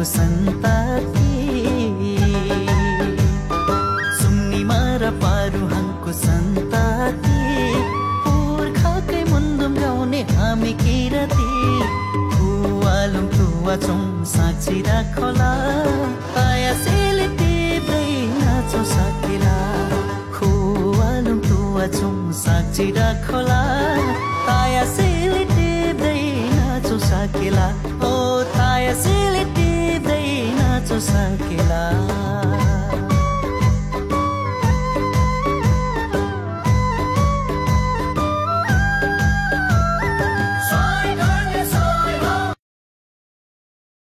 हङ्को सन्तति सुन्नी मारा पारु हङ्को सन्तति पुर्खाकै मुन्दुम गाउने हामी किराती खुवालुम खुवाचौँ साक्षी राखोला आया सेले टिप्दै नाचौ साकेला खुवालुम खुवाचौँ साक्षी राखोला आया सेले टिप्दै नाचौ साकेला ओ ताया सेले टिप्दै नाचौ साकेला